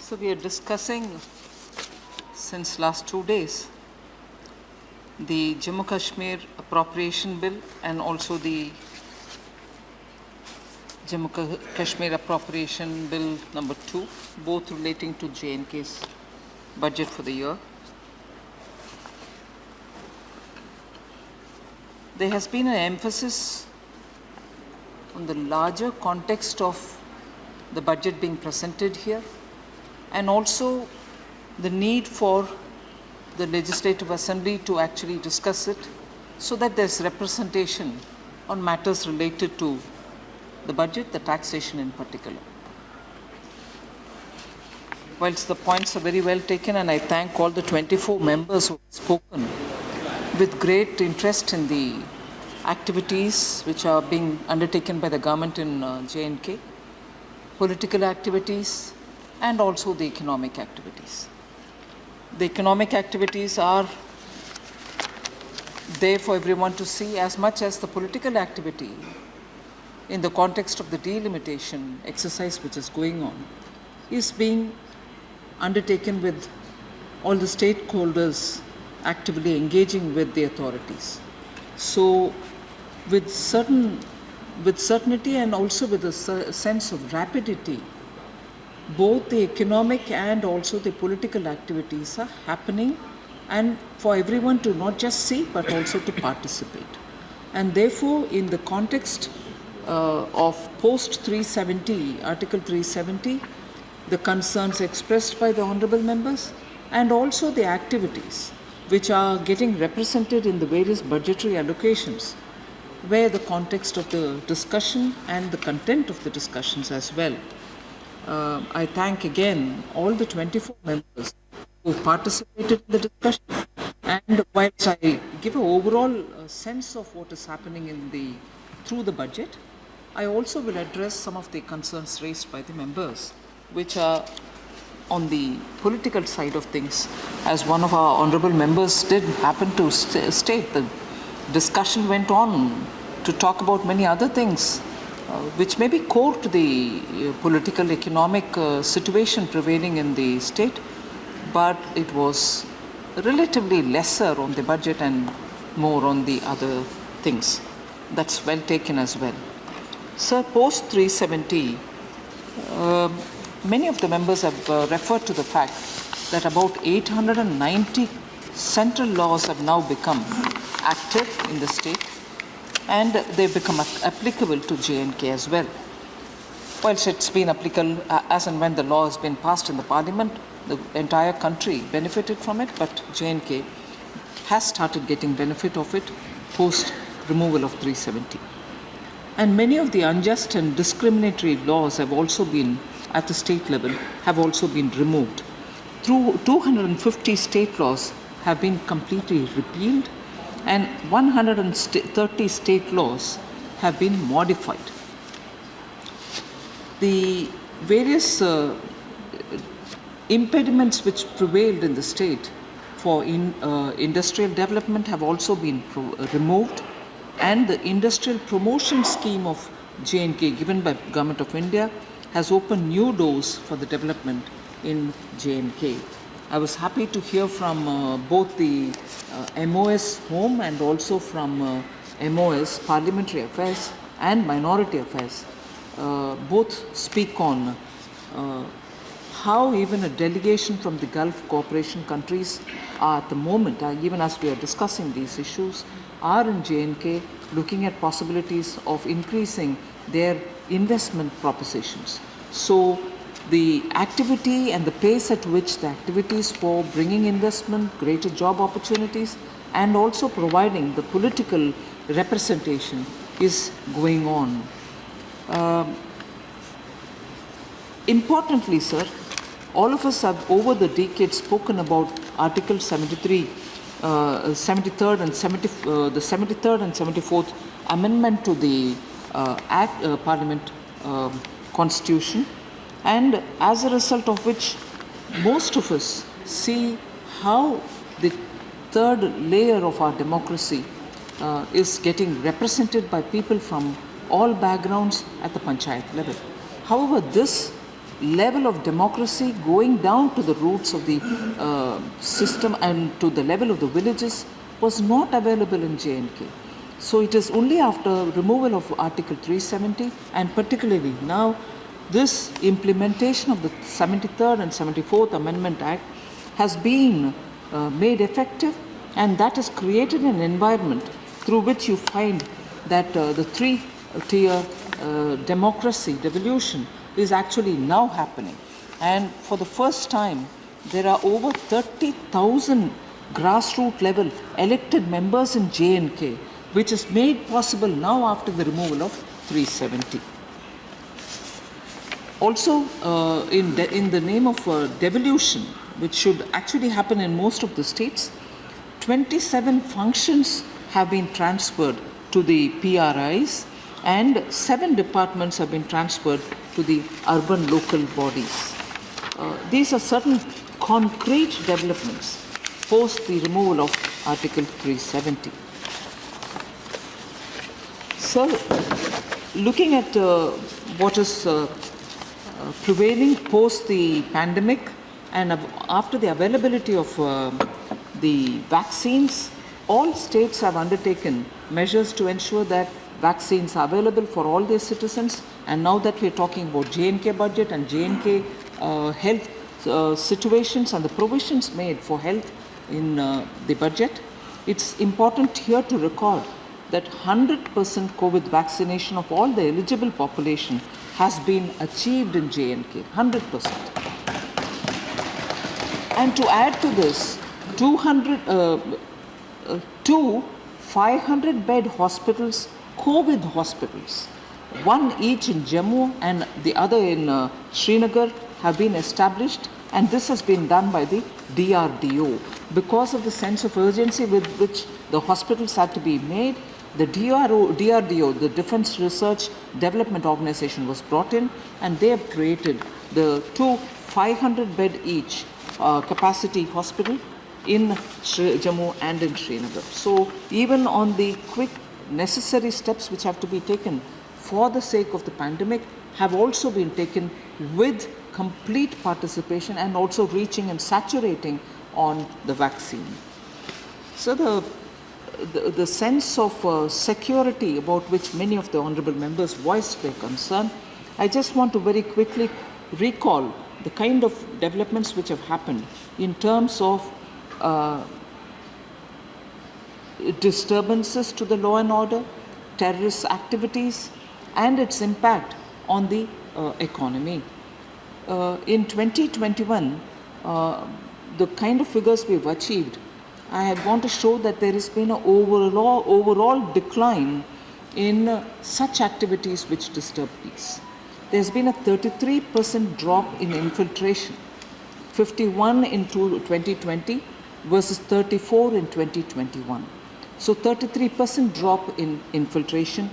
So we are discussing since last 2 days the Jammu Kashmir Appropriation Bill and also the Jammu Kashmir Appropriation Bill number 2, both relating to J&K's budget for the year. There has been an emphasis on the larger context of the budget being presented here, and also the need for the Legislative Assembly to actually discuss it so that there's representation on matters related to the budget, the taxation in particular. Whilst the points are very well taken, and I thank all the 24 members who have spoken with great interest in the activities which are being undertaken by the government in J&K, political activities, and also the economic activities. The economic activities are there for everyone to see as much as the political activity in the context of the delimitation exercise which is going on is being undertaken with all the stakeholders actively engaging with the authorities. So with certainty and also with a sense of rapidity, both the economic and also the political activities are happening, and for everyone to not just see but also to participate. And therefore, in the context of post 370, Article 370, the concerns expressed by the honourable members and also the activities which are getting represented in the various budgetary allocations, where the context of the discussion and the content of the discussions as well. I thank again all the 24 members who participated in the discussion, and whilst I give an overall sense of what is happening through the budget, I also will address some of the concerns raised by the members, which are on the political side of things. As one of our honourable members did happen to state, the discussion went on to talk about many other things which may be core to the political economic situation prevailing in the state, but it was relatively lesser on the budget and more on the other things. That's well taken as well. Sir, post 370, many of the members have referred to the fact that about 890 central laws have now become active in the state, and they've become applicable to J&K as well. Whilst it's been applicable as and when the law has been passed in the parliament, the entire country benefited from it, but J&K has started getting benefit of it post removal of 370. And many of the unjust and discriminatory laws have also been, at the state level, have also been removed. Through 250 state laws have been completely repealed, and 130 state laws have been modified. The various impediments which prevailed in the state for industrial development have also been removed, and the industrial promotion scheme of J&K given by Government of India has opened new doors for the development in J&K. I was happy to hear from both the MOS Home and also from MOS Parliamentary Affairs and Minority Affairs. Both speak on how even a delegation from the Gulf cooperation countries are at the moment, even as we are discussing these issues, are in J&K looking at possibilities of increasing their investment propositions. So the activity and the pace at which the activities for bringing investment, greater job opportunities, and also providing the political representation is going on. Importantly, sir, all of us have over the decades spoken about Article 73, 73rd and 73rd and 74th Amendment to the Parliament Constitution, and as a result of which most of us see how the third layer of our democracy is getting represented by people from all backgrounds at the panchayat level. However, this level of democracy going down to the roots of the system and to the level of the villages was not available in J&K. So it is only after removal of Article 370 and particularly now this implementation of the 73rd and 74th Amendment Act has been made effective, and that has created an environment through which you find that the three-tier democracy devolution is actually now happening. And for the first time, there are over 30,000 grassroots level elected members in J&K, which is made possible now after the removal of 370. Also, in the name of devolution, which should actually happen in most of the states, 27 functions have been transferred to the PRIs and 7 departments have been transferred to the urban local bodies. These are certain concrete developments post the removal of Article 370. So, looking at what is prevailing post the pandemic and after the availability of the vaccines, all states have undertaken measures to ensure that vaccines are available for all their citizens. And now that we're talking about J&K budget and J&K health situations and the provisions made for health in the budget, it's important here to record that 100% COVID vaccination of all the eligible population has been achieved in J&K, 100%. And to add to this, 2 500-bed hospitals, COVID hospitals, one each in Jammu and the other in Srinagar, have been established, and this has been done by the DRDO. Because of the sense of urgency with which the hospitals had to be made, the DRDO, the Defense Research Development Organization, was brought in, and they have created the 2 500-bed each capacity hospital in Jammu and in Srinagar. So even on the quick necessary steps which have to be taken for the sake of the pandemic have also been taken with complete participation and also reaching and saturating on the vaccine. So the sense of security about which many of the honorable members voiced their concern, I just want to very quickly recall the kind of developments which have happened in terms of disturbances to the law and order, terrorist activities, and its impact on the economy. In 2021, the kind of figures we've achieved, I want to show that there has been an overall decline in such activities which disturb peace. There's been a 33% drop in infiltration, 51 in 2020 versus 34 in 2021. So 33% drop in infiltration,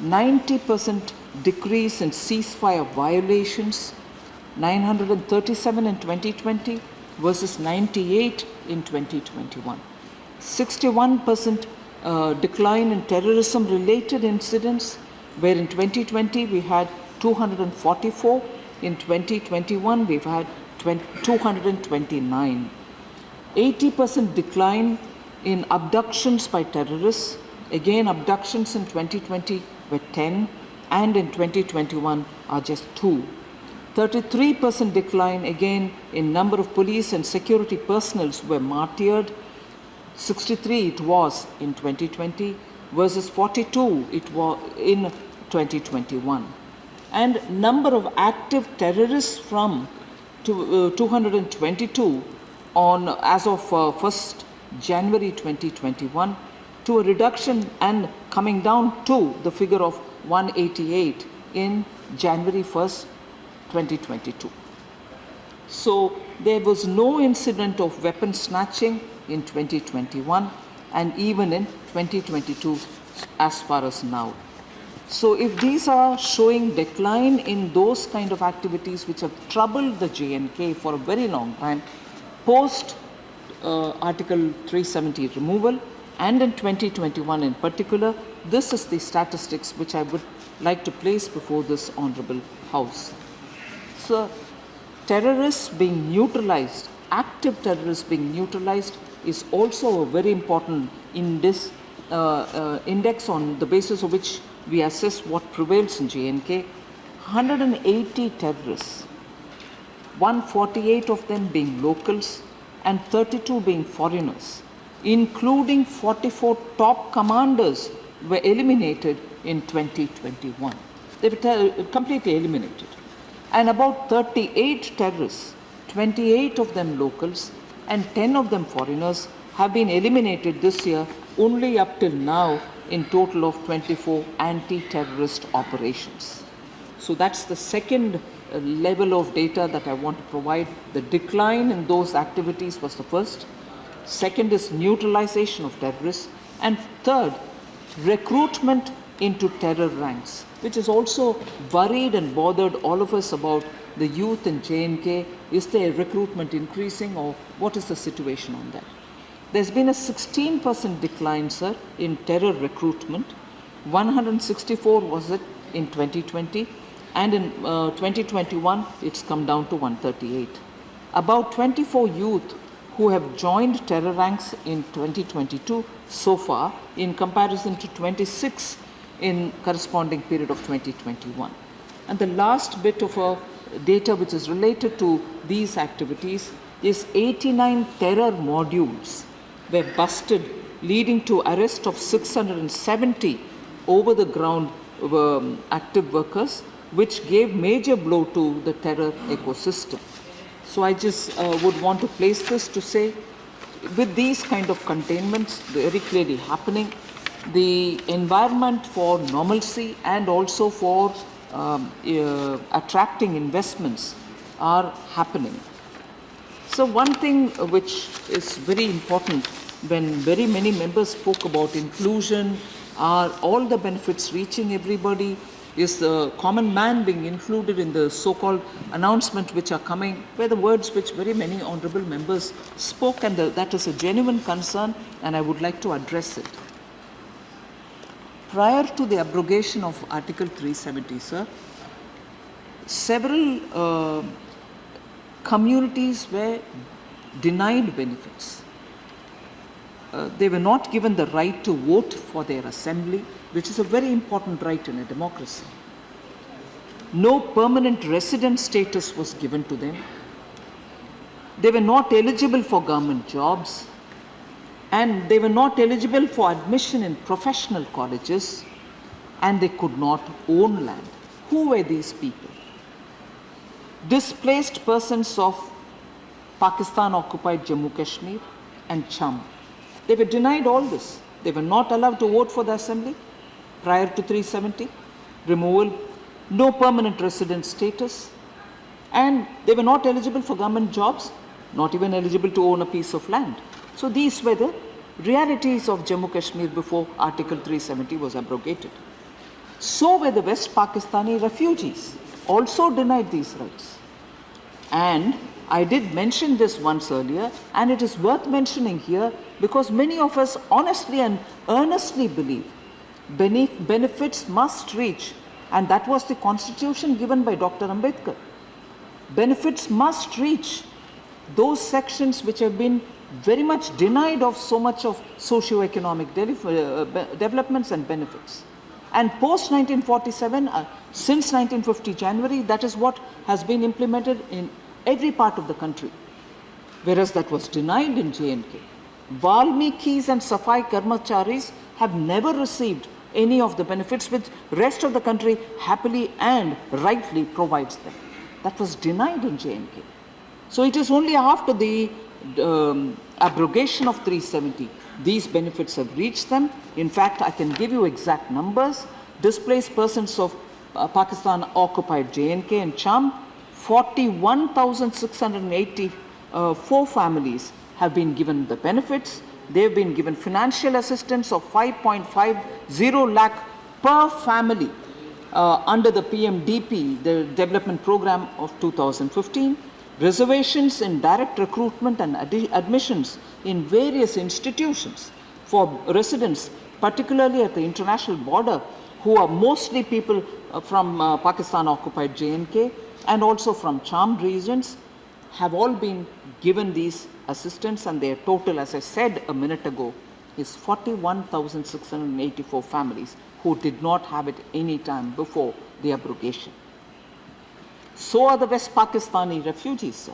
90% decrease in ceasefire violations, 937 in 2020 versus 98 in 2021. 61% decline in terrorism-related incidents, where in 2020 we had 244, in 2021 we've had 229. 80% decline in abductions by terrorists. Again, abductions in 2020 were 10, and in 2021 are just 2. 33% decline again in number of police and security personnel who were martyred. 63 it was in 2020 versus 42 it was in 2021. And number of active terrorists from 222 on as of 1st January 2021 to a reduction and coming down to the figure of 188 in January 1st 2022. So there was no incident of weapon snatching in 2021 and even in 2022 as far as now. So if these are showing decline in those kind of activities which have troubled the J&K for a very long time, post Article 370 removal and in 2021 in particular, this is the statistics which I would like to place before this Honourable House. terrorists being neutralized, active terrorists being neutralized, is also a very important index on the basis of which we assess what prevails in J&K. 180 terrorists, 148 of them being locals and 32 being foreigners, including 44 top commanders, were eliminated in 2021. They were completely eliminated. And about 38 terrorists, 28 of them locals and 10 of them foreigners, have been eliminated this year only up till now, in total of 24 anti-terrorist operations. So that's the second level of data that I want to provide. The decline in those activities was the first. Second is neutralization of terrorists. And third, recruitment into terror ranks, which has also worried and bothered all of us about the youth in J&K. Is their recruitment increasing, or what is the situation on that? There's been a 16% decline, sir, in terror recruitment. 164 was it in 2020, and in 2021 it's come down to 138. About 24 youth who have joined terror ranks in 2022 so far, in comparison to 26 in corresponding period of 2021. And the last bit of data which is related to these activities is 89 terror modules were busted, leading to arrest of 670 over the ground active workers, which gave major blow to the terror ecosystem. So I just would want to place this to say, with these kind of containments very clearly happening, the environment for normalcy and also for attracting investments are happening. So one thing which is very important, when very many members spoke about inclusion, are all the benefits reaching everybody, is the common man being included in the so-called announcement which are coming, were the words which very many honorable members spoke, and that is a genuine concern, and I would like to address it. Prior to the abrogation of Article 370, sir, several communities were denied benefits. They were not given the right to vote for their assembly, which is a very important right in a democracy. No permanent resident status was given to them. They were not eligible for government jobs, and they were not eligible for admission in professional colleges, and they could not own land. Who were these people? Displaced persons of Pakistan-occupied Jammu Kashmir and Cham. They were denied all this. They were not allowed to vote for the assembly prior to 370, removal, no permanent resident status, and they were not eligible for government jobs, not even eligible to own a piece of land. So these were the realities of Jammu Kashmir before Article 370 was abrogated. So were the West Pakistani refugees, also denied these rights. And I did mention this once earlier, and it is worth mentioning here because many of us honestly and earnestly believe benefits must reach, and that was the constitution given by Dr. Ambedkar. Benefits must reach those sections which have been very much denied of so much of socioeconomic developments and benefits. And post 1947, since 1950 January, that is what has been implemented in every part of the country, whereas that was denied in J&K. Valmikis and Safai Karmacharis have never received any of the benefits which rest of the country happily and rightly provides them. That was denied in J&K. So it is only after the abrogation of 370 these benefits have reached them. In fact, I can give you exact numbers. Displaced persons of Pakistan-occupied J&K and Cham, 41,684 families have been given the benefits. They've been given financial assistance of 5.50 lakh per family under the PMDP, the development program of 2015. Reservations in direct recruitment and admissions in various institutions for residents, particularly at the international border, who are mostly people from Pakistan-occupied J&K, and also from charmed regions have all been given these assistance, and their total, as I said a minute ago, is 41,684 families who did not have it any time before the abrogation. So are the West Pakistani refugees, sir.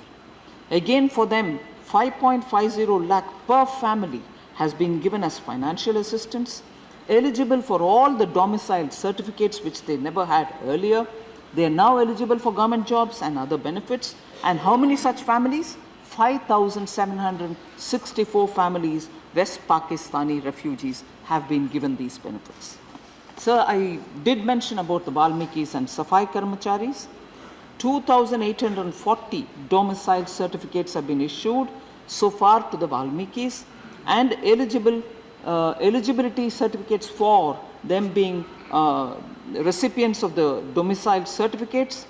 Again, for them, 5.50 lakh per family has been given as financial assistance, eligible for all the domicile certificates which they never had earlier. They are now eligible for government jobs and other benefits. And how many such families? 5,764 families, West Pakistani refugees, have been given these benefits. Sir, I did mention about the Valmikis and Safai Karmacharis. 2,840 domicile certificates have been issued so far to the Valmikis, and eligibility certificates for them being recipients of the domicile certificates.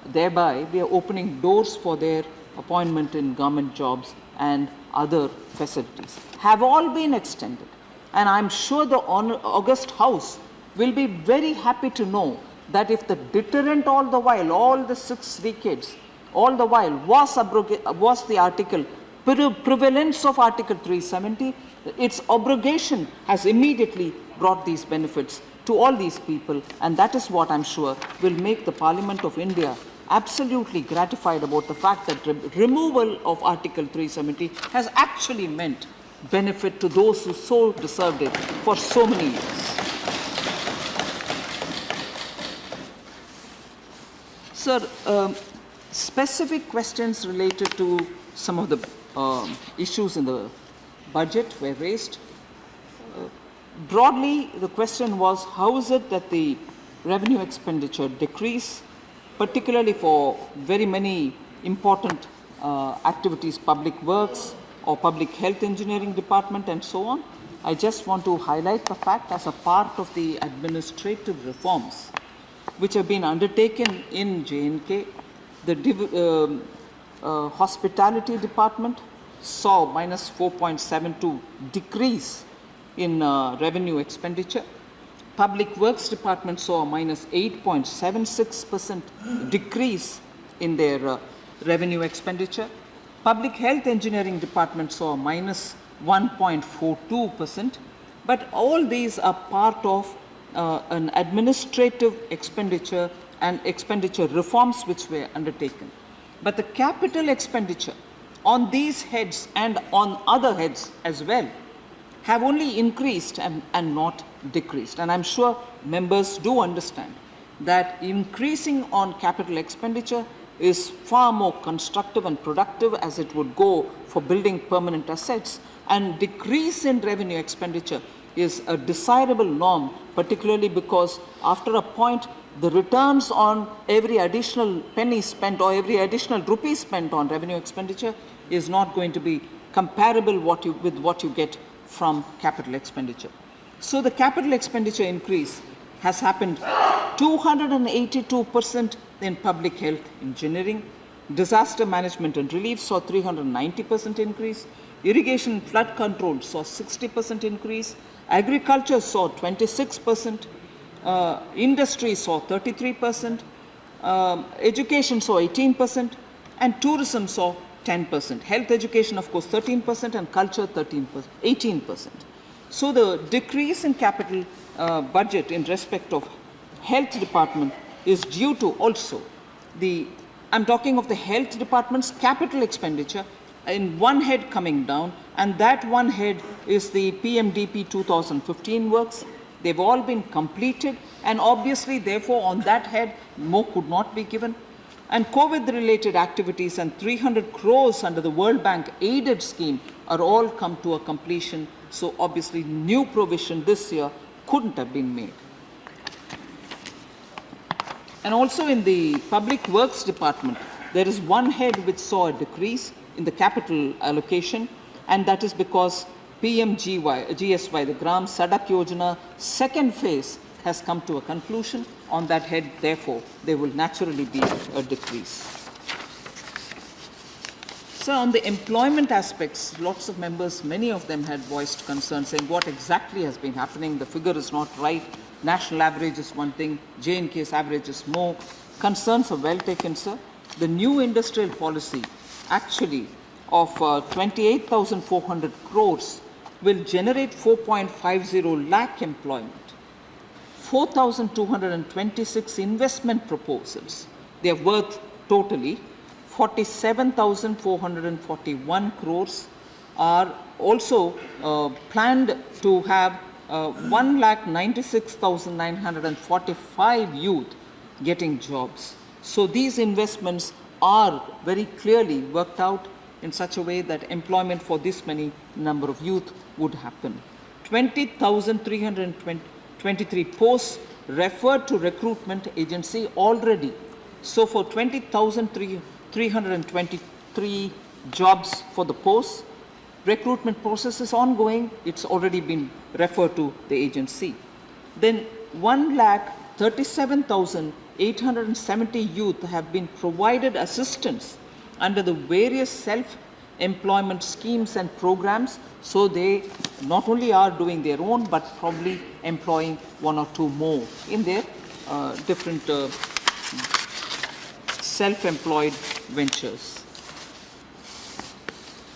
Thereby, we are opening doors for their appointment in government jobs and other facilities. Have all been extended. And I'm sure the August House will be very happy to know that if the deterrent all the while, all the 6 decades, all the while was the article, prevalence of Article 370, its abrogation has immediately brought these benefits to all these people, and that is what I'm sure will make the Parliament of India absolutely gratified about the fact that removal of Article 370 has actually meant benefit to those who so deserved it for so many years. Sir, specific questions related to some of the issues in the budget were raised. Broadly, the question was, how is it that the revenue expenditure decrease, particularly for very many important activities, public works or public health engineering department and so on? I just want to highlight the fact, as a part of the administrative reforms which have been undertaken in J&K, the hospitality department saw minus 4.72 decrease in revenue expenditure. Public Works Department saw a minus 8.76% decrease in their revenue expenditure. Public Health Engineering Department saw a minus 1.42%. But all these are part of an administrative expenditure and expenditure reforms which were undertaken. But the capital expenditure on these heads and on other heads as well have only increased and not decreased. And I'm sure members do understand that increasing on capital expenditure is far more constructive and productive, as it would go for building permanent assets, and decrease in revenue expenditure is a desirable norm, particularly because after a point the returns on every additional penny spent or every additional rupee spent on revenue expenditure is not going to be comparable with what you get from capital expenditure. So the capital expenditure increase has happened 282% in public health engineering. Disaster management and relief saw 390% increase. Irrigation and flood control saw 60% increase. Agriculture saw 26%. Industry saw 33%. Education saw 18%. And tourism saw 10%. Health education, of course, 13%, and culture 18%. So the decrease in capital budget in respect of health department is due to also I'm talking of the health department's capital expenditure in one head coming down, and that one head is the PMDP 2015 works. They've all been completed, and obviously, therefore, on that head, more could not be given. And COVID-related activities and 300 crores under the World Bank aided scheme are all come to a completion. So obviously, new provision this year couldn't have been made. And also in the Public Works Department, there is one head which saw a decrease in the capital allocation, and that is because GSY, the Gram Sadak Yojana, second phase has come to a conclusion. On that head, therefore, there will naturally be a decrease. So on the employment aspects, lots of members, many of them had voiced concern, saying what exactly has been happening. The figure is not right. National average is one thing, J&K's average is more. concerns are well taken, sir. The new industrial policy actually of 28,400 crores will generate 4.50 lakh employment. 4,226 investment proposals. They are worth totally 47,441 crores are also planned to have 1,96,945 youth getting jobs. So these investments are very clearly worked out in such a way that employment for this many number of youth would happen. 20,323 posts referred to recruitment agency already. So for 20,323 jobs for the posts, recruitment process is ongoing. It's already been referred to the agency. Then 1,37,870 youth have been provided assistance under the various self-employment schemes and programs. So they not only are doing their own, but probably employing one or two more in their different self-employed ventures.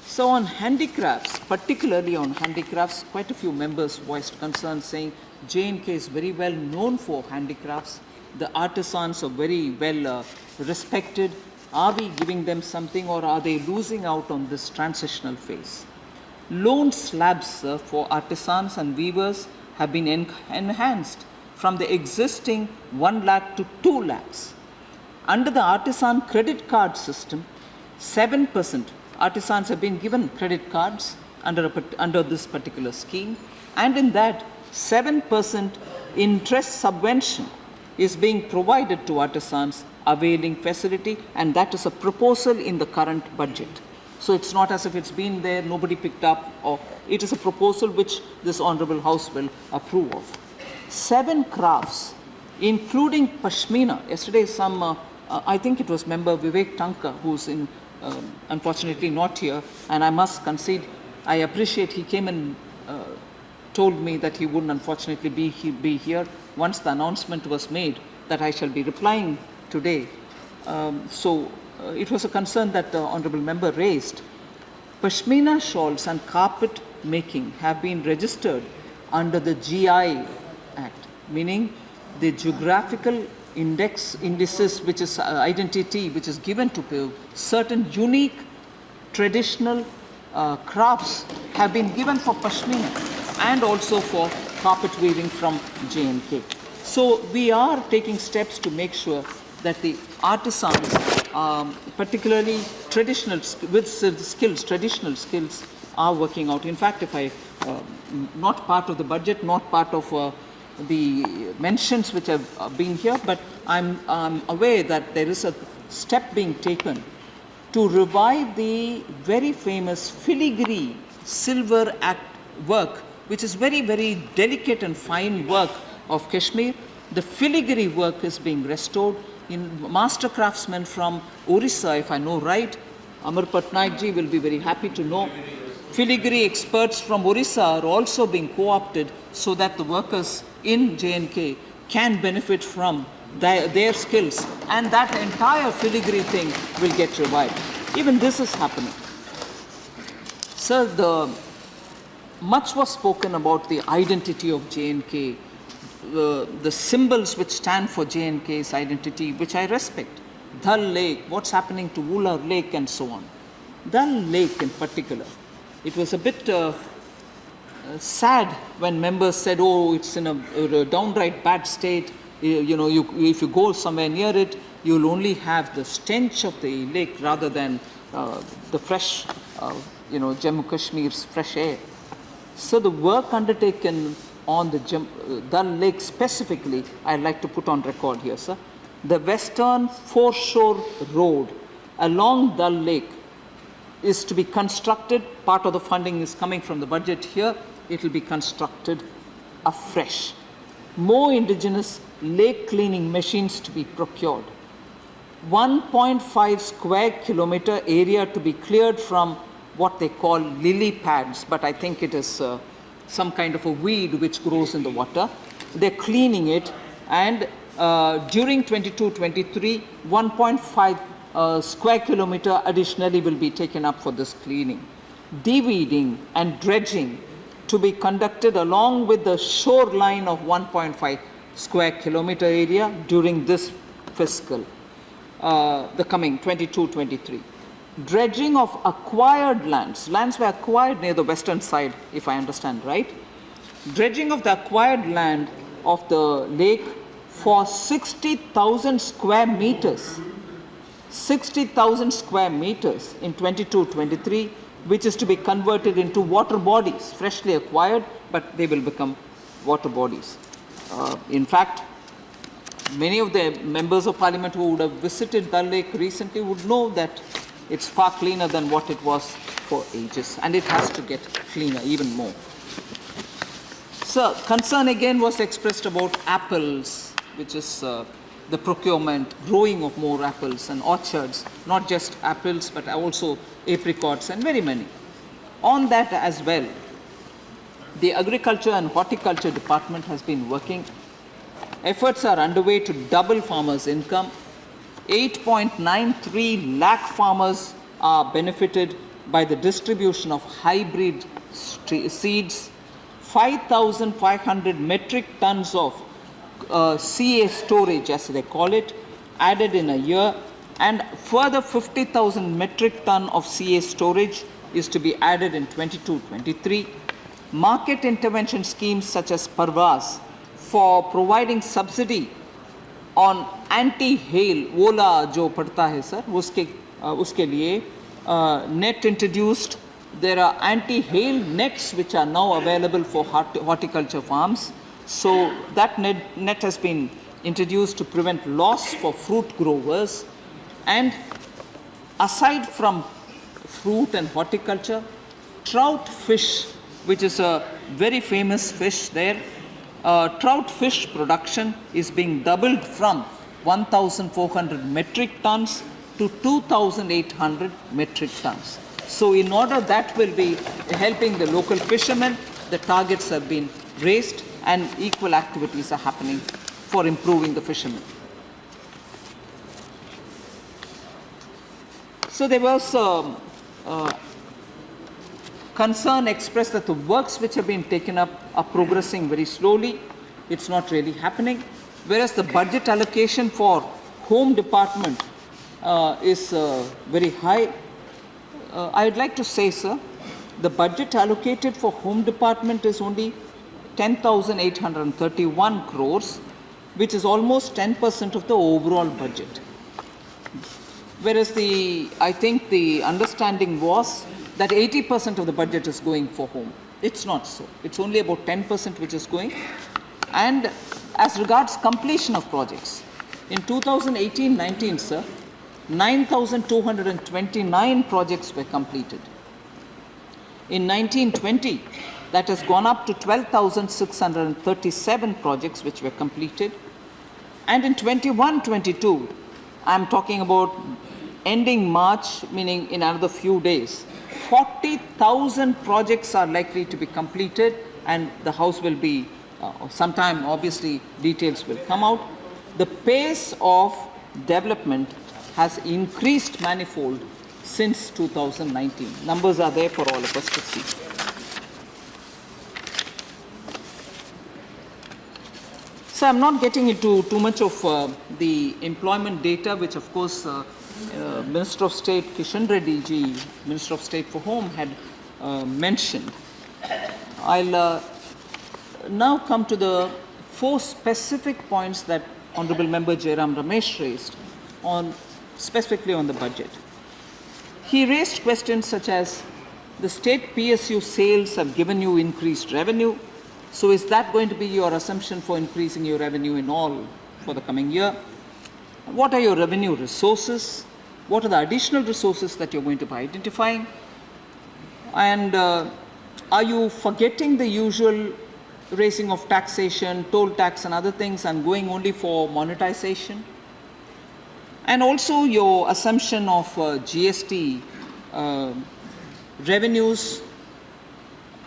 So on handicrafts, particularly on handicrafts, quite a few members voiced concern saying J&K is very well known for handicrafts. The artisans are very well respected. Are we giving them something, or are they losing out on this transitional phase? Loan slabs for artisans and weavers have been enhanced from the existing 1 lakh to 2 lakhs. Under the artisan credit card system, 7% artisans have been given credit cards under this particular scheme, and in that 7% interest subvention is being provided to artisans availing facility, and that is a proposal in the current budget. So it's not as if it's been there, nobody picked up, or it is a proposal which this Honorable House will approve of. 7 crafts, including Pashmina. Yesterday I think it was member Vivek Tanka, who's unfortunately not here, and I must concede, I appreciate he came and told me that he wouldn't unfortunately be here once the announcement was made that I shall be replying today. It was a concern that the Honourable Member raised. Pashmina shawls and carpet making have been registered under the GI Act, meaning the geographical indices, which is identity, which is given to certain unique traditional crafts have been given for Pashmina and also for carpet weaving from J&K. So we are taking steps to make sure that the artisans, particularly traditional skills, are working out. In fact, if not part of the budget, not part of the mentions which have been here, but I'm aware that there is a step being taken to revive the very famous filigree silver act work, which is very, very delicate and fine work of Kashmir. The filigree work is being restored in master craftsmen from Orissa, if I know right. Amar Patnaik ji will be very happy to know. Filigree experts from Orissa are also being co-opted so that the workers in J&K can benefit from their skills, and that entire filigree thing will get revived. Even this is happening. Sir, much was spoken about the identity of J&K, the symbols which stand for J&K's identity, which I respect. Dal Lake, what's happening to Ular Lake, and so on. Dal Lake in particular, it was a bit sad when members said, oh, it's in a downright bad state. If you go somewhere near it, you'll only have the stench of the lake rather than the fresh, Jammu Kashmir's fresh air. So the work undertaken on the Dal Lake specifically, I'd like to put on record here, sir. The Western Foreshore Road along Dal Lake is to be constructed. Part of the funding is coming from the budget here. It will be constructed afresh. More indigenous lake cleaning machines to be procured. 1.5 square kilometer area to be cleared from what they call lily pads, but I think it is some kind of a weed which grows in the water. They're cleaning it, and during 22-23, 1.5 square kilometer additionally will be taken up for this cleaning. De-weeding and dredging to be conducted along with the shoreline of 1.5 square kilometer area during this fiscal, the coming 22-23. Dredging of acquired lands. Lands were acquired near the western side, if I understand right. Dredging of the acquired land of the lake for 60,000 square meters. 60,000 square meters in 22-23, which is to be converted into water bodies, freshly acquired, but they will become water bodies. In fact, many of the members of parliament who would have visited Dal Lake recently would know that it's far cleaner than what it was for ages, and it has to get cleaner even more. So, concern again was expressed about apples, which is the procurement, growing of more apples and orchards, not just apples, but also apricots and very many. On that as well, the Agriculture and Horticulture Department has been working. Efforts are underway to double farmers' income. 8.93 lakh farmers are benefited by the distribution of hybrid seeds. 5,500 metric tons of CA storage, as they call it, added in a year, and further 50,000 metric ton of CA storage is to be added in 22-23. Market intervention schemes such as Parvaz for providing subsidy on anti-hail, ओला जो पड़ता है sir, उसके लिए net introduced. There are anti-hail nets which are now available for horticulture farms. So that net has been introduced to prevent loss for fruit growers. And aside from fruit and horticulture, trout fish, which is a very famous fish there, trout fish production is being doubled from 1,400 metric tons to 2,800 metric tons. So in order that will be helping the local fishermen, the targets have been raised and equal activities are happening for improving the fishermen. So there was concern expressed that the works which have been taken up are progressing very slowly. It's not really happening. Whereas the budget allocation for Home Department is very high. I'd like to say, sir, the budget allocated for Home Department is only 10,831 crores, which is almost 10% of the overall budget. Whereas I think the understanding was that 80% of the budget is going for home. It's not so. It's only about 10% which is going. And as regards completion of projects, in 2018-19, sir, 9,229 projects were completed. In 1920, that has gone up to 12,637 projects which were completed. And in 21-22, I'm talking about ending March, meaning in another few days, 40,000 projects are likely to be completed, and the House will be, sometime obviously details will come out. The pace of development has increased manifold since 2019. Numbers are there for all of us to see. So I'm not getting into too much of the employment data, which of course Minister of State Kishan Reddy ji, Minister of State for Home, had mentioned. I'll now come to the 4 specific points that Honorable Member Jairam Ramesh raised, specifically on the budget. He raised questions such as, the state PSU sales have given you increased revenue, so is that going to be your assumption for increasing your revenue in all for the coming year? What are your revenue resources? What are the additional resources that you're going to be identifying? And are you forgetting the usual raising of taxation, toll tax and other things, and going only for monetization? And also your assumption of GST revenues,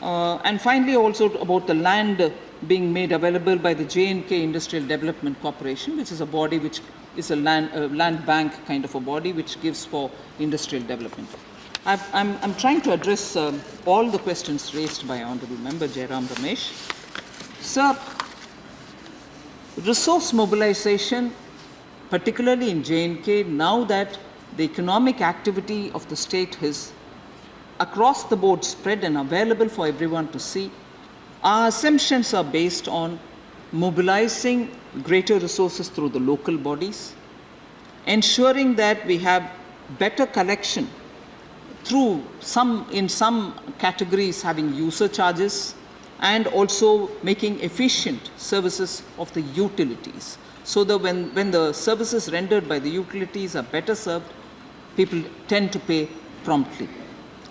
and finally also about the land being made available by the J&K Industrial Development Corporation, which is a body which is a land bank kind of a body which gives for industrial development. I'm trying to address all the questions raised by Honorable Member Jairam Ramesh. Sir, resource mobilization, particularly in J&K, now that the economic activity of the state is across the board spread and available for everyone to see, our assumptions are based on mobilizing greater resources through the local bodies, ensuring that we have better collection through in some categories having user charges, and also making efficient services of the utilities, so that when the services rendered by the utilities are better served, people tend to pay promptly.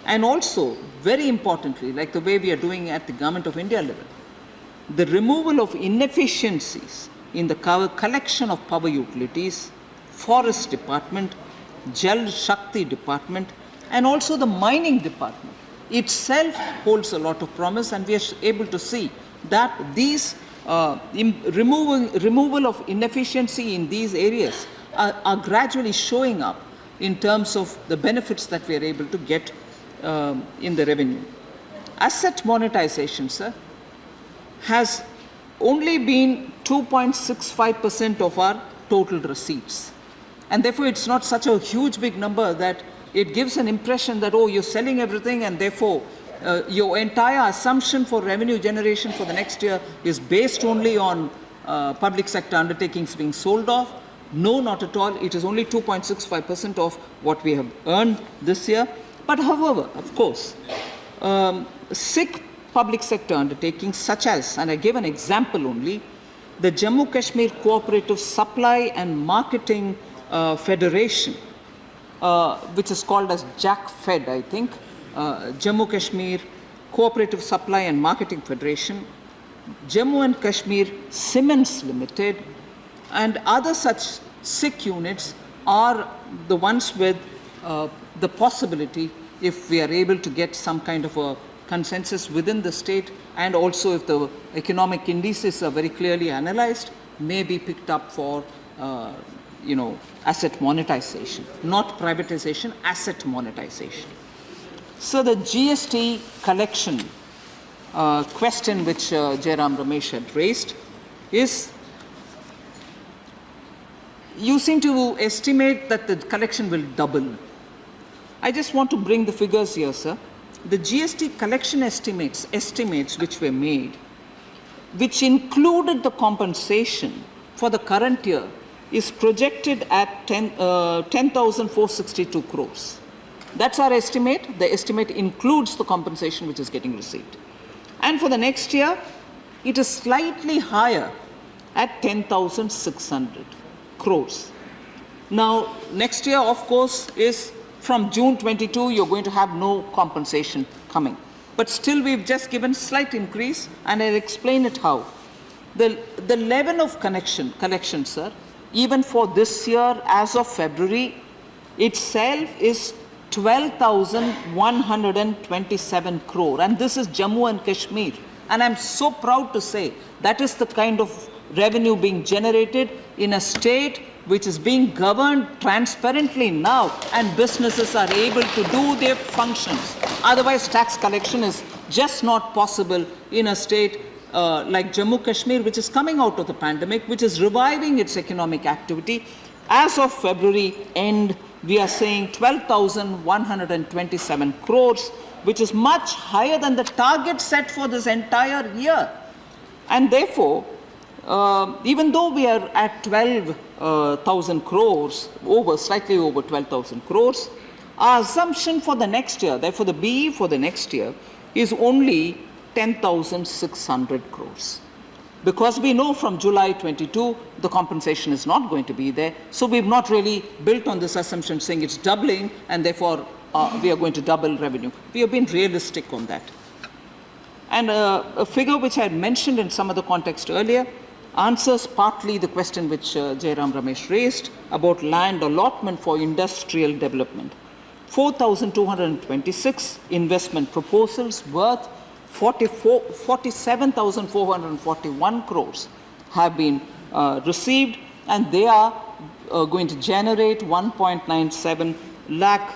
And also, very importantly, like the way we are doing at the Government of India level, the removal of inefficiencies in the collection of power utilities, Forest Department, Jal Shakti Department, and also the Mining Department itself holds a lot of promise, and we are able to see that these removal of inefficiency in these areas are gradually showing up in terms of the benefits that we are able to get in the revenue. Asset monetization, sir, has only been 2.65% of our total receipts. And therefore, it's not such a huge big number that it gives an impression that, oh, you're selling everything, and therefore your entire assumption for revenue generation for the next year is based only on public sector undertakings being sold off. No, not at all. It is only 2.65% of what we have earned this year. But however, of course, sick public sector undertakings such as, and I give an example only, the Jammu Kashmir Cooperative Supply and Marketing Federation, which is called as JAC-Fed, I think, Jammu Kashmir Cooperative Supply and Marketing Federation, Jammu and Kashmir Cements Limited, and other such sick units are the ones with the possibility, if we are able to get some kind of a consensus within the state, and also if the economic indices are very clearly analyzed, may be picked up for asset monetization, not privatization, asset monetization. So the GST collection question which Jairam Ramesh had raised is, you seem to estimate that the collection will double. I just want to bring the figures here, sir. The GST collection estimates which were made, which included the compensation for the current year, is projected at 10,462 crores. That's our estimate. The estimate includes the compensation which is getting received. And for the next year, it is slightly higher at 10,600 crores. Now, next year, of course, is from June 22, you're going to have no compensation coming. But still, we've just given slight increase, and I'll explain it how. The level of collection, sir, even for this year, as of February, itself is 12,127 crore. And this is Jammu and Kashmir. And I'm so proud to say that is the kind of revenue being generated in a state which is being governed transparently now, and businesses are able to do their functions. Otherwise, tax collection is just not possible in a state like Jammu Kashmir, which is coming out of the pandemic, which is reviving its economic activity. As of February end, we are saying 12,127 crores, which is much higher than the target set for this entire year. And therefore, even though we are at 12,000 crores, slightly over 12,000 crores, our assumption for the next year, therefore the BE for the next year, is only 10,600 crores. Because we know from July 22, the compensation is not going to be there. So we've not really built on this assumption saying it's doubling, and therefore we are going to double revenue. We have been realistic on that. And a figure which I had mentioned in some other context earlier answers partly the question which Jairam Ramesh raised about land allotment for industrial development. 4,226 investment proposals worth 47,441 crores have been received, and they are going to generate 1.97 lakh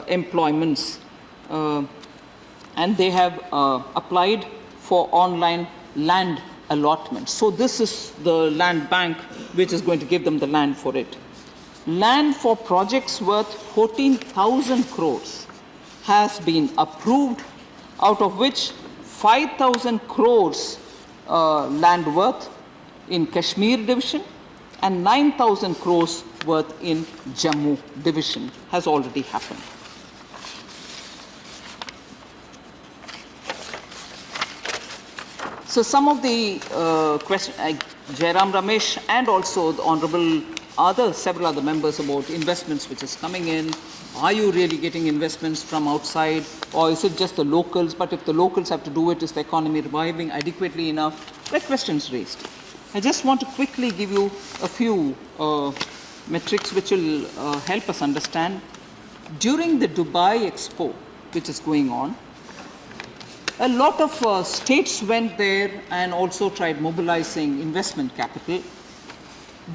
employments. And they have applied for online land allotment. So this is the land bank which is going to give them the land for it. Land for projects worth 14,000 crores has been approved, out of which 5,000 crores land worth in Kashmir division and 9,000 crores worth in Jammu division has already happened. So some of the questions, Jairam Ramesh and also the Honorable several other members about investments which is coming in. Are you really getting investments from outside, or is it just the locals? But if the locals have to do it, is the economy reviving adequately enough? There are questions raised. I just want to quickly give you a few metrics which will help us understand. During the Dubai Expo, which is going on, a lot of states went there and also tried mobilizing investment capital.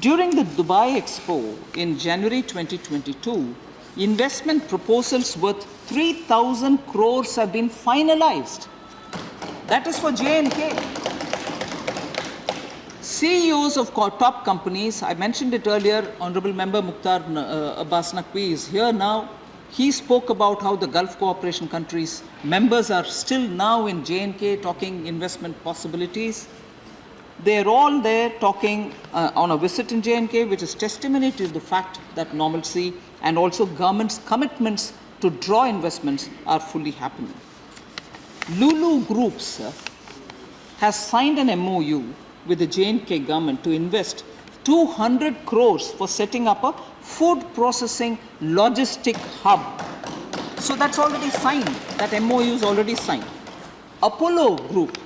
During the Dubai Expo in January 2022, investment proposals worth 3,000 crores have been finalized. That is for J&K. CEOs of top companies, I mentioned it earlier, Honorable Member Mukhtar Abbas Naqvi is here now. He spoke about how the Gulf Cooperation countries members are still now in J&K talking investment possibilities. They're all there talking on a visit in J&K, which is testimony to the fact that normalcy and also government's commitments to draw investments are fully happening. Lulu Groups has signed an MOU with the J&K government to invest 200 crores for setting up a food processing logistic hub. So that's already signed. That MOU is already signed. Apollo Group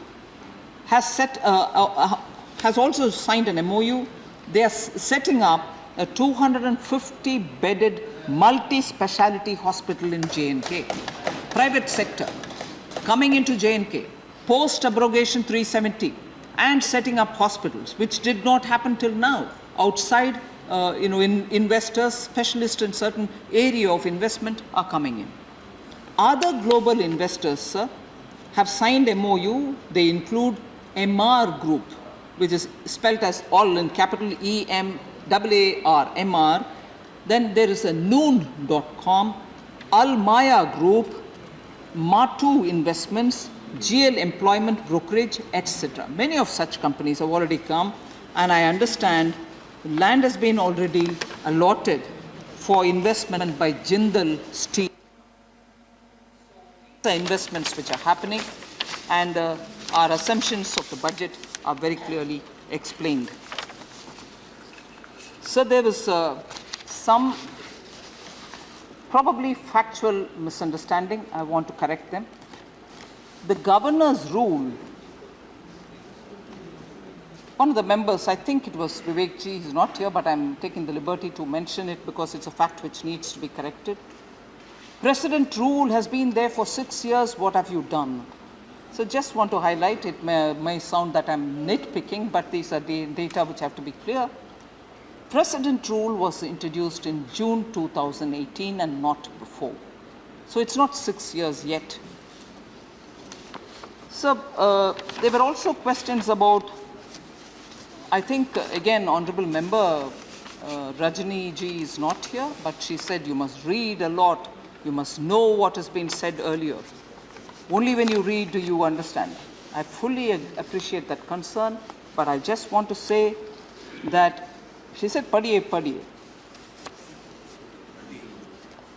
has also signed an MOU. They are setting up a 250-bedded multi-speciality hospital in J&K. Private sector coming into J&K, post-abrogation 370, and setting up hospitals, which did not happen till now. Outside, investors, specialists in certain area of investment are coming in. Other global investors have signed MOU. They include MR Group, which is spelled as all in capital EMAAR, MR. Then there is a Noon.com, Al Maya Group, Matu Investments, GL Employment Brokerage, etc. Many of such companies have already come, and I understand land has been already allotted for investment by Jindal Steel. The investments which are happening, and our assumptions of the budget are very clearly explained. So there was some probably factual misunderstanding. I want to correct them. The governor's rule, one of the members, I think it was Vivek ji, he's not here, but I'm taking the liberty to mention it because it's a fact which needs to be corrected. President rule has been there for 6 years. What have you done? So just want to highlight, it may sound that I'm nitpicking, but these are the data which have to be clear. President rule was introduced in June 2018 and not before. So it's not 6 years yet. So there were also questions about, I think again, Honorable Member Rajani ji is not here, but she said you must read a lot. You must know what has been said earlier. Only when you read do you understand. I fully appreciate that concern, but I just want to say that she said, "Padiye, padiye."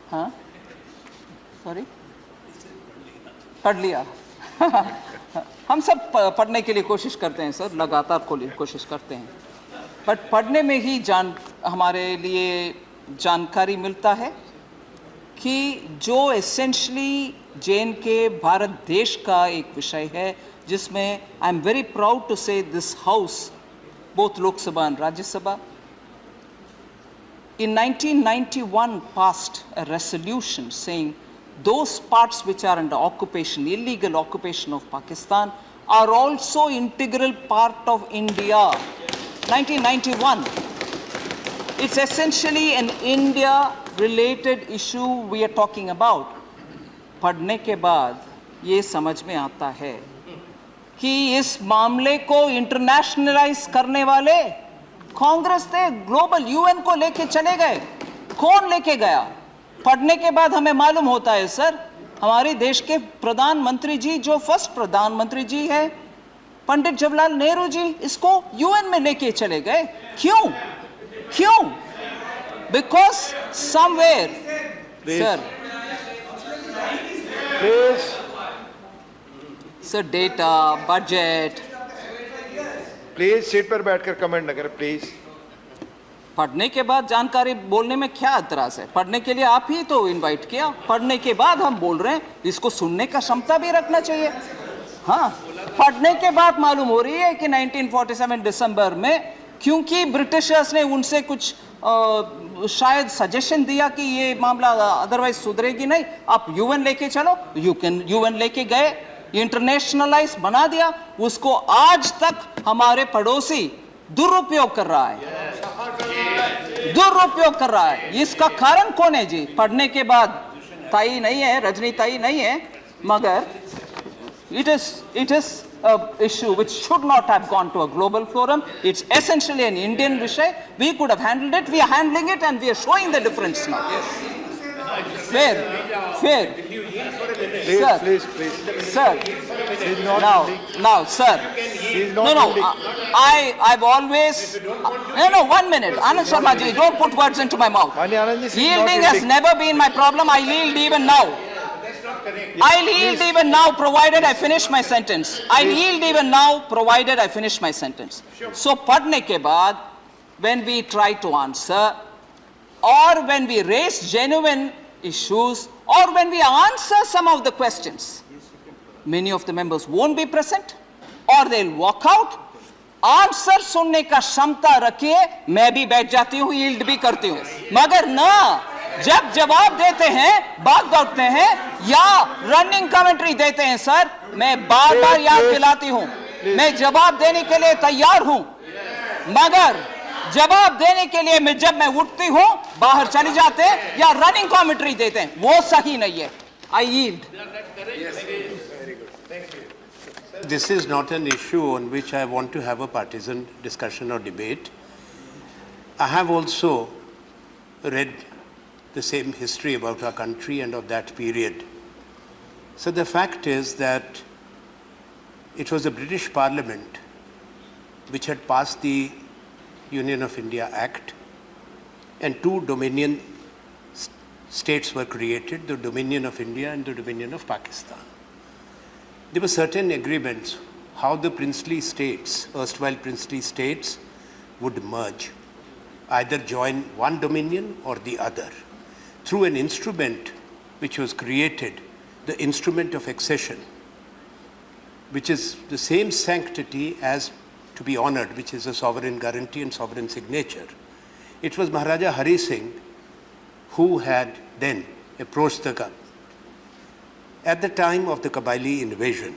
Huh? Sorry? पढ़ लिया. हम सब पढ़ने के लिए कोशिश करते हैं सर, लगातार कोशिश करते हैं, बट पढ़ने में ही हमारे लिए जानकारी मिलता है कि जो एसेंशली J&K भारत देश का एक विषय है, जिसमें I am very proud to say this house, both Lok Sabha and Rajya Sabha, in 1991 passed a resolution saying those parts which are under occupation, illegal occupation of Pakistan, are also integral part of India. 1991. It's essentially an India-related issue we are talking about. पढ़ने के बाद ये समझ में आता है कि इस मामले को इंटरनेशनलाइज करने वाले कांग्रेस थे, ग्लोबल यूएन को लेके चले गए। कौन लेके गया? पढ़ने के बाद हमें मालूम होता है सर, हमारे देश के प्रधानमंत्री जी, जो फर्स्ट प्रधानमंत्री जी है, पंडित जवाहरलाल नेहरू जी, इसको यूएन में लेके चले गए। क्यों? क्यों? Because somewhere sir, sir data, budget, please seat पर बैठकर कमेंट न करें प्लीज। पढ़ने के बाद जानकारी बोलने में क्या एतराज है? पढ़ने के लिए आप ही तो इनवाइट किया, पढ़ने के बाद हम बोल रहे हैं, इसको सुनने का क्षमता भी रखना चाहिए। हाँ, पढ़ने के बाद मालूम हो रही है कि 1947 दिसंबर में, क्योंकि ब्रिटिशर्स ने उनसे कुछ शायद सजेशन दिया कि ये मामला अदरवाइज सुधरेगी नहीं, आप यूएन लेके चलो, यूएन लेके गए, इंटरनेशनलाइज बना दिया, उसको आज तक हमारे पड़ोसी दुरुपयोग कर रहा है, दुरुपयोग कर रहा है। इसका कारण कौन है जी? पढ़ने के बाद ताई नहीं है, रजनी ताई नहीं है, मगर it is a issue which should not have gone to a global forum. It's essentially an Indian issue. We could have handled it. We are handling it, and we are showing the difference now. Fair, fair. Please, Sir, please. Sir. Now, sir. I've always. No, 1 minute. Anand Sharma ji, don't put words into my mouth. Yielding has never been my problem. I yield even now. I'll yield even now, provided I finish my sentence. I'll yield even now, provided I finish my sentence. So, padne ke baad, when we try to answer, or when we raise genuine issues, or when we answer some of the questions, many of the members won't be present, or they'll walk out. Answer सुनने का क्षमता रखिए, मैं भी बैठ जाती हूँ, yield भी करती हूँ, मगर ना जब जवाब देते हैं, बात करते हैं या रनिंग कमेंट्री देते हैं सर, मैं बार बार याद दिलाती हूं, मैं जवाब देने के लिए तैयार हूं, मगर जवाब देने के लिए जब मैं उठती हूं, बाहर चली जाते हैं या रनिंग कमेंट्री देते हैं, वो सही नहीं है। आई yield. This is not an issue on which I want to have a partisan discussion or debate. I have also read the same history about our country and of that period. So the fact is that it was the British Parliament which had passed the Union of India Act, and two Dominion states were created, the Dominion of India and the Dominion of Pakistan. There were certain agreements how the princely states, erstwhile princely states, would merge, either join one dominion or the other, through an instrument which was created, the instrument of accession, which is the same sanctity as to be honored, which is a sovereign guarantee and sovereign signature. It was Maharaja Hari Singh who had then approached the government. At the time of the Kabili invasion,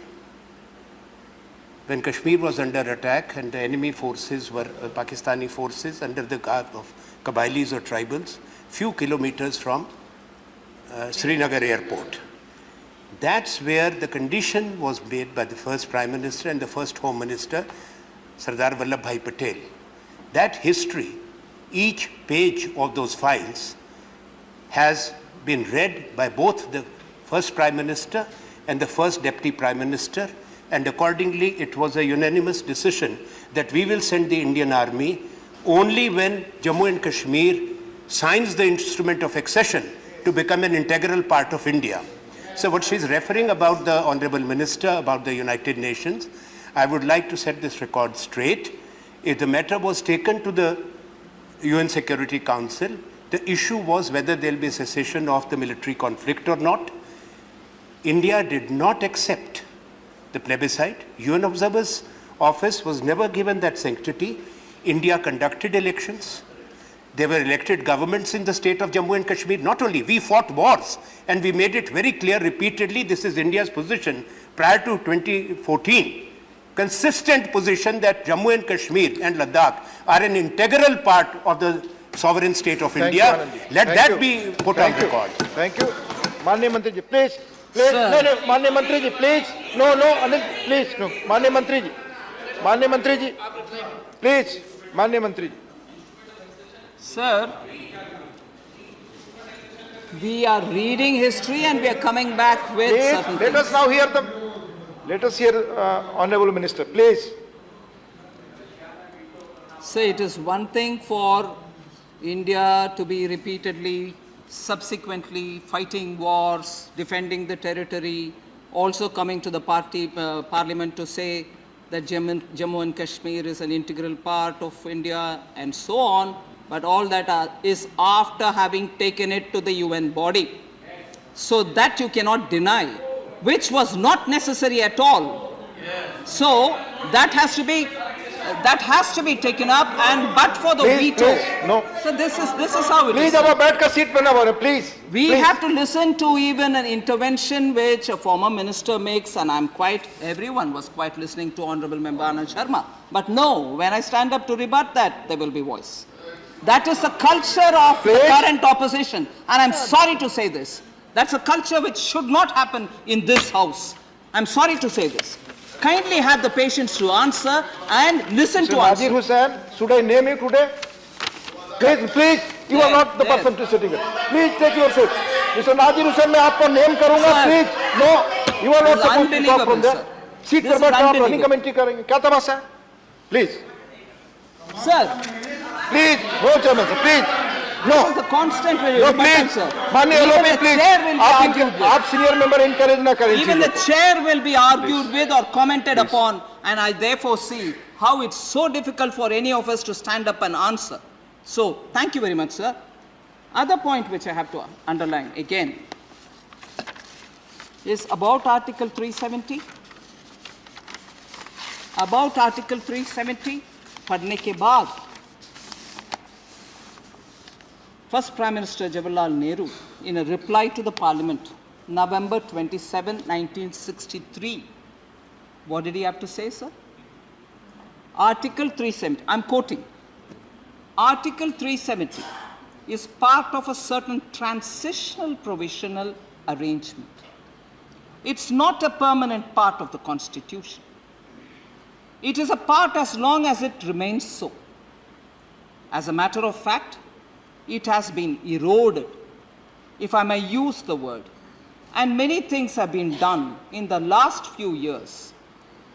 when Kashmir was under attack and the enemy forces were Pakistani forces under the guard of Kabilis or tribals, few kilometers from Srinagar airport. That's where the condition was made by the first Prime Minister and the first Home Minister, Sardar Vallabhbhai Patel. That history, each page of those files has been read by both the first Prime Minister and the first Deputy Prime Minister, and accordingly it was a unanimous decision that we will send the Indian Army only when Jammu and Kashmir signs the instrument of accession to become an integral part of India. So what she's referring about the Honorable Minister, about the United Nations, I would like to set this record straight. If the matter was taken to the UN Security Council, the issue was whether there will be a cessation of the military conflict or not. India did not accept the plebiscite. UN Observer's Office was never given that sanctity. India conducted elections. There were elected governments in the state of Jammu and Kashmir. Not only, we fought wars and we made it very clear repeatedly, this is India's position prior to 2014, consistent position that Jammu and Kashmir and Ladakh are an integral part of the sovereign state of Thank India. you, Anand ji. Let Thank that you. be put Thank on you. record. Thank you. Manya Mantri ji, please. Please. Sir. No, no, Manya Mantri ji, please. No, no, Anand, please. No. Manya Mantri ji. Manya Mantri ji. Please. Manya Mantri ji. Sir, we are reading history and we are coming back with certain Please, let us now hear them. Let us hear Honorable Minister, please. So it is one thing for India to be repeatedly, subsequently fighting wars, defending the territory, also coming to the parliament to say that Jammu and Kashmir is an integral part of India and so on, but all that is after having taken it to the UN body. So that you cannot deny, which was not necessary at all. So that has to be taken up, and but for the Please, veto. please, no. So this is how it Please, is. अब बैठ कर seat पे ना बोले, please. We Please. have to listen to even an intervention which a former minister makes, and everyone was quite listening to Honorable Member Anand Sharma. But no, when I stand up to rebut that, there will be voice. That is the culture of the Please. current opposition, and I'm sorry to say this. That's a culture which should not happen in this house. I'm sorry to say this. Kindly have the patience to answer and listen Mr. to Nazir answer. Hussain, should I name you today? Please, please, you are There, not the there. person to sitting here. Please take your seat. Mr. Nazir Hussain, मैं आपको name करूँगा, Sir, please. No, you are not this is supposed to talk from unbelievable, there. sir. Seat This पर is बैठ कर आप unbelievable. running commentary करेंगे. क्या तमाशा है? Please, Sir, please, no chairman, sir, please. this No, is the constant no, rebuttal, please. sir. माननीय Even LOP, the please. chair will be argued with. आप senior member encourage ना करें Even the चीजों को. chair will be argued with or commented upon, and I therefore see how it's so difficult for any of us to stand up and answer. So, thank you very much, sir. Other point which I have to underline again is about Article 370. About Article 370, पढ़ने के बाद, First Prime Minister Jawaharlal Nehru, in a reply to the Parliament, November 27, 1963, what did he have to say, sir? Article 370, I'm quoting, Article 370 is part of a certain transitional provisional arrangement. It's not a permanent part of the Constitution. It is a part as long as it remains so. As a matter of fact, it has been eroded, if I may use the word, and many things have been done in the last few years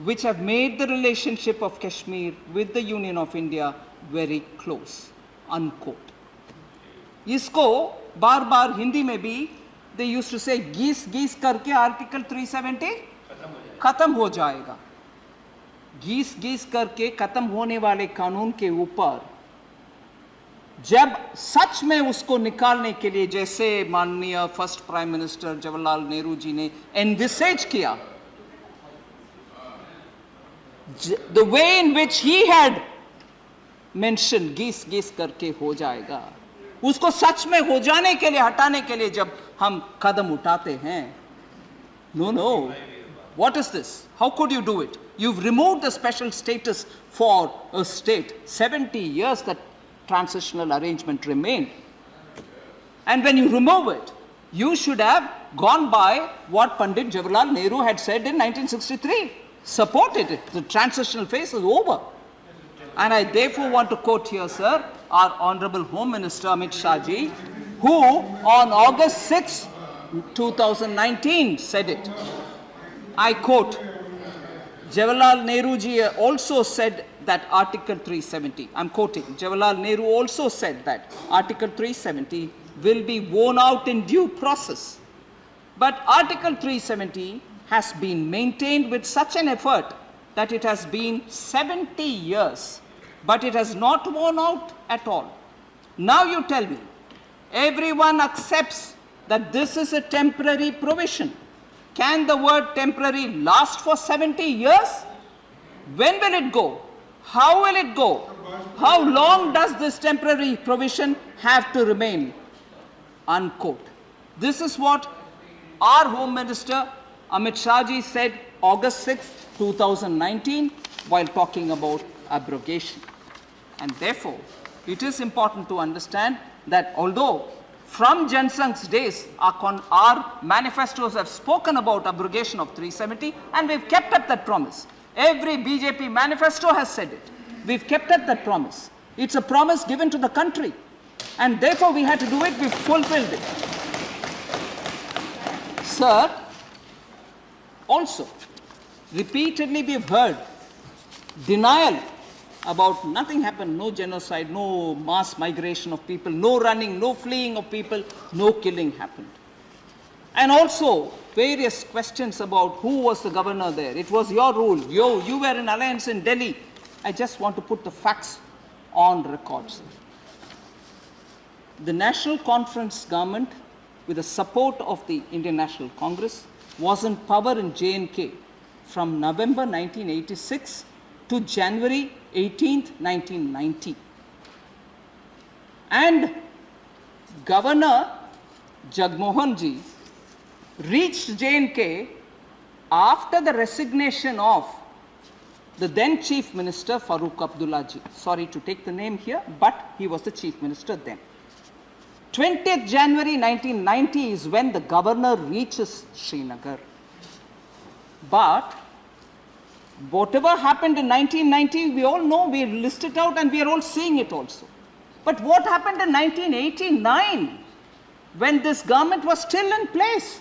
which have made the relationship of Kashmir with the Union of India very close, unquote. इसको बार बार हिंदी में भी they used to say घीस घीस करके article 370 खत्म हो जाएगा. घीस घीस करके खत्म होने वाले कानून के ऊपर जब सच में उसको निकालने के लिए, जैसे माननीय first prime minister Jawaharlal Nehru ji ने एनविसेज किया, the way in which he had mentioned घीस घीस करके हो जाएगा, उसको सच में हो जाने के लिए, हटाने के लिए जब हम कदम उठाते हैं, no, what is this? How could you do it? You've removed the special status for a state. 70 years that transitional arrangement remained. And when you remove it, you should have gone by what Pandit Jawaharlal Nehru had said in 1963. Supported it. The transitional phase is over. And I therefore want to quote here, sir, our Honorable Home Minister Amit Shah ji, who on August 6, 2019 said it. I quote, Jawaharlal Nehru ji also said that Article 370, I'm quoting, Jawaharlal Nehru also said that Article 370 will be worn out in due process. But Article 370 has been maintained with such an effort that it has been 70 years, but it has not worn out at all. Now you tell me, everyone accepts that this is a temporary provision. Can the word temporary last for 70 years? When will it go? How will it go? How long does this temporary provision have to remain? Unquote. This is what our Home Minister Amit Shah ji said August 6, 2019 while talking about abrogation. And therefore, it is important to understand that although from Jansang's days, our manifestos have spoken about abrogation of 370 and we've kept up that promise. Every BJP manifesto has said it. We've kept up that promise. It's a promise given to the country. And therefore we had to do it, we've fulfilled it. Sir, also, repeatedly we've heard denial about nothing happened, no genocide, no mass migration of people, no running, no fleeing of people, no killing happened. And also various questions about who was the governor there. It was your rule. You were in alliance in Delhi. I just want to put the facts on record, sir. The National Conference government, with the support of the Indian National Congress, was in power in J&K from November 1986 to January 18th, 1990. And Governor Jagmohan ji reached J&K after the resignation of the then Chief Minister Farooq Abdullah ji. Sorry to take the name here, but he was the Chief Minister then. 20th January 1990 is when the governor reaches Srinagar. But whatever happened in 1990, we all know, we list it out and we are all seeing it also. But what happened in 1989 when this government was still in place?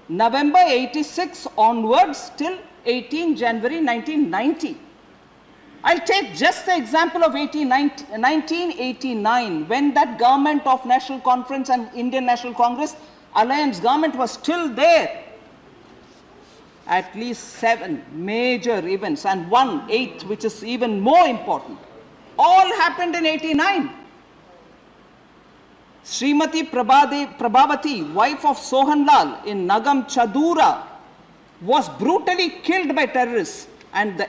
November 86 onwards till 18 January 1990. I'll take just the example of 1989 when that government of National Conference and Indian National Congress alliance government was still there. At least 7 major events and 1/8, which is even more important, all happened in 89. Srimati Prabhavati, wife of Sohanlal in Nagam Chadura, was brutally killed by terrorists, and the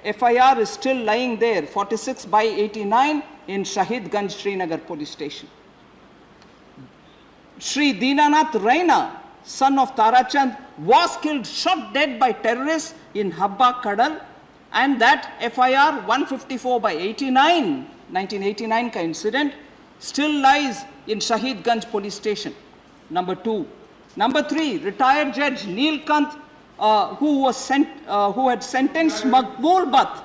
FIR is still lying there, 46/89 in Shahidganj, Srinagar police station. Sri Dinanath Raina, son of Tarachand, was killed, shot dead by terrorists in Habba Kadal, and that FIR 154/89, 1989 ka incident, still lies in Shahidganj police station. Number 2. Number 3, retired Judge Neelkant, who had sentenced Maqbool Butt.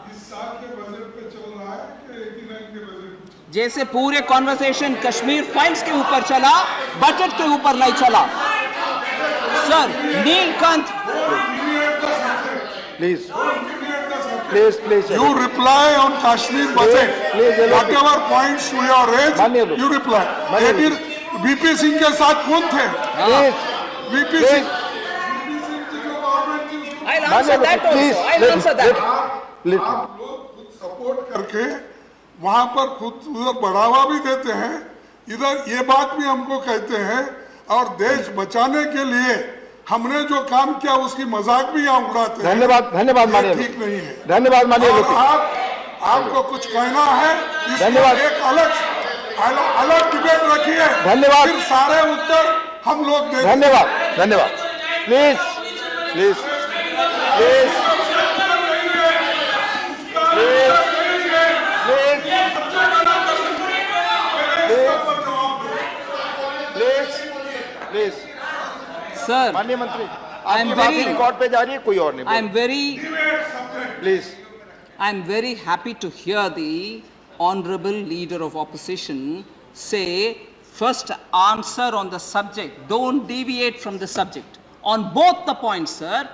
जैसे पूरे conversation Kashmir files के ऊपर चला, budget के ऊपर नहीं चला. Sir, Neelkant. Please. You reply on Kashmir budget. Whatever points we are raised, you reply. VP Singh के साथ कौन थे? VP Singh. I'll answer that also. I'll answer that. आप लोग खुद सपोर्ट करके वहां पर खुद उधर बढ़ावा भी देते हैं, इधर ये बात भी हमको कहते हैं, और देश बचाने के लिए हमने जो काम किया उसकी मजाक भी यहाँ उड़ाते हैं. धन्यवाद माननीय. ठीक नहीं है. धन्यवाद माननीय. आपको कुछ कहना है, धन्यवाद. एक अलग डिबेट रखिए. धन्यवाद. फिर सारे उत्तर हम लोग देंगे. धन्यवाद. प्लीज Sir, माननीय मंत्री, I'm आपकी बात very- रिकॉर्ड पे जा रही है, कोई और नहीं. I'm very happy to hear the honorable leader of opposition say, first answer on the subject, don't deviate from the subject. On both the points, sir,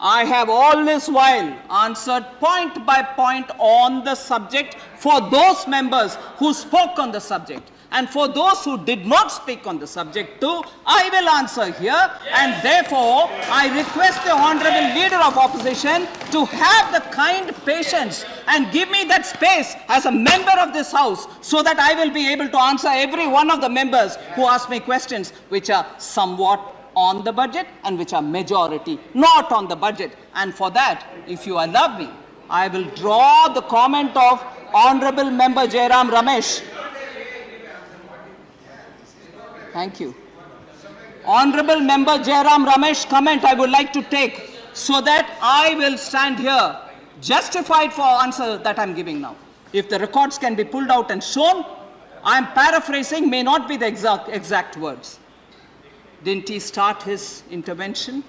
I have all this while answered point by point on the subject for those members who spoke on the subject. And for those who did not speak on the subject too, I will answer here. And therefore, I request the honorable leader of opposition to have the kind patience and give me that space as a member of this house so that I will be able to answer every one of the members who ask me questions which are somewhat on the budget and which are majority not on the budget. And for that, if you allow me, I will draw the comment of Honorable Member Jairam Ramesh. Thank you. Honorable Member Jairam Ramesh comment I would like to take so that I will stand here justified for answer that I'm giving now. If the records can be pulled out and shown, I'm paraphrasing, may not be the exact words. Didn't he start his intervention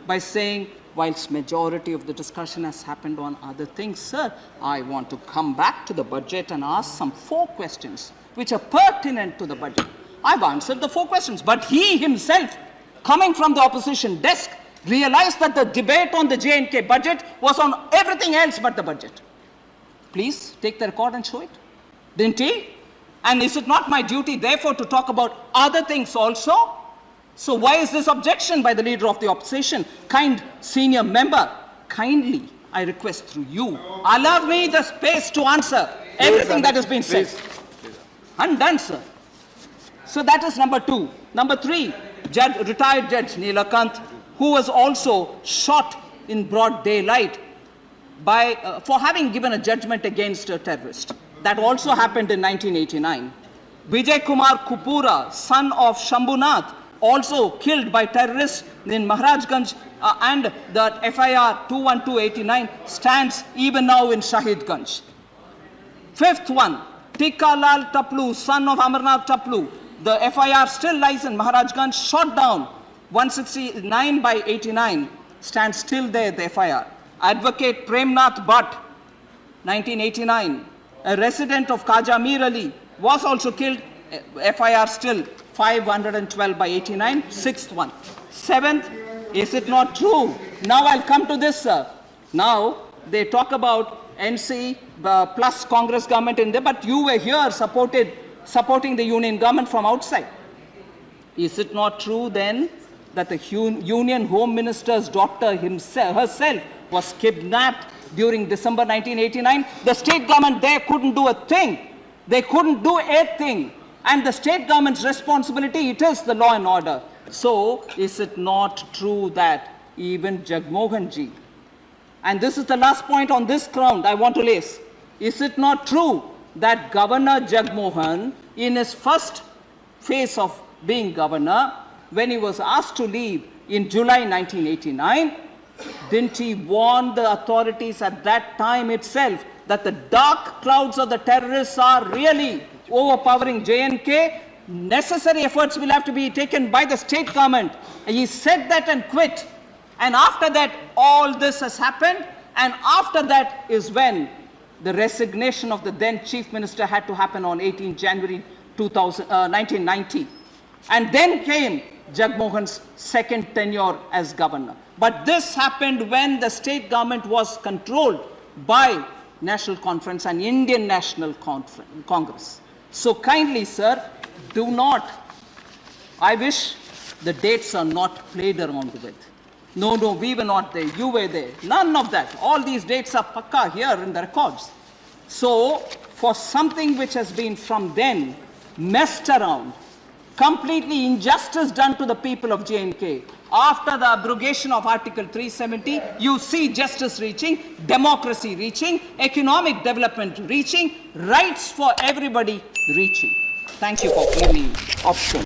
by saying, whilst majority of the discussion has happened on other things, sir, I want to come back to the budget and ask some 4 questions which are pertinent to the budget. I've answered the 4 questions, but he himself, coming from the opposition desk, realized that the debate on the J&K budget was on everything else but the budget. Please take the record and show it. Didn't he? And is it not my duty, therefore, to talk about other things also? So why is this objection by the leader of the opposition? Kind senior member, kindly, I request through you, allow me the space to answer everything that has been said. I'm done, sir. So that is number 2. Number 3, retired Judge Neelakant, who was also shot in broad daylight by, for having given a judgment against a terrorist. That also happened in 1989. Vijay Kumar Kupura, son of Shambhunath, also killed by terrorists in Maharajganj, and the FIR 21289 stands even now in Shahidganj. 5th one, Tikkalal Taplu, son of Amarnath Taplu, the FIR still lies in Maharajganj, shot down 169 by 89, stands still there, the FIR. Advocate Premnath Bhatt, 1989, a resident of Kaja Mir Ali, was also killed, FIR still 512 by 89, 6th one. 7th, is it not true? Now I'll come to this, sir. Now they talk about NC plus Congress government in there, but you were here supporting the union government from outside. Is it not true then that the Union Home Minister's daughter herself was kidnapped during December 1989? The state government there couldn't do a thing. They couldn't do a thing. And the state government's responsibility, it is the law and order. So, is it not true that even Jagmohan ji, and this is the last point on this ground I want to raise, is it not true that Governor Jagmohan, in his first phase of being governor, when he was asked to leave in July 1989, didn't he warn the authorities at that time itself that the dark clouds of the terrorists are really overpowering J&K? Necessary efforts will have to be taken by the state government. And he said that and quit. And after that, all this has happened. And after that is when the resignation of the then Chief Minister had to happen on 18 January 1990. And then came Jagmohan's second tenure as governor. But this happened when the state government was controlled by National Conference and Indian National Congress. So kindly, sir, do not, I wish the dates are not played around with. No, we were not there, you were there. None of that. All these dates are pakka here in the records. So, for something which has been from then messed around, completely injustice done to the people of J&K, after the abrogation of Article 370, you see justice reaching, democracy reaching, economic development reaching, rights for everybody reaching. Thank you for giving me option.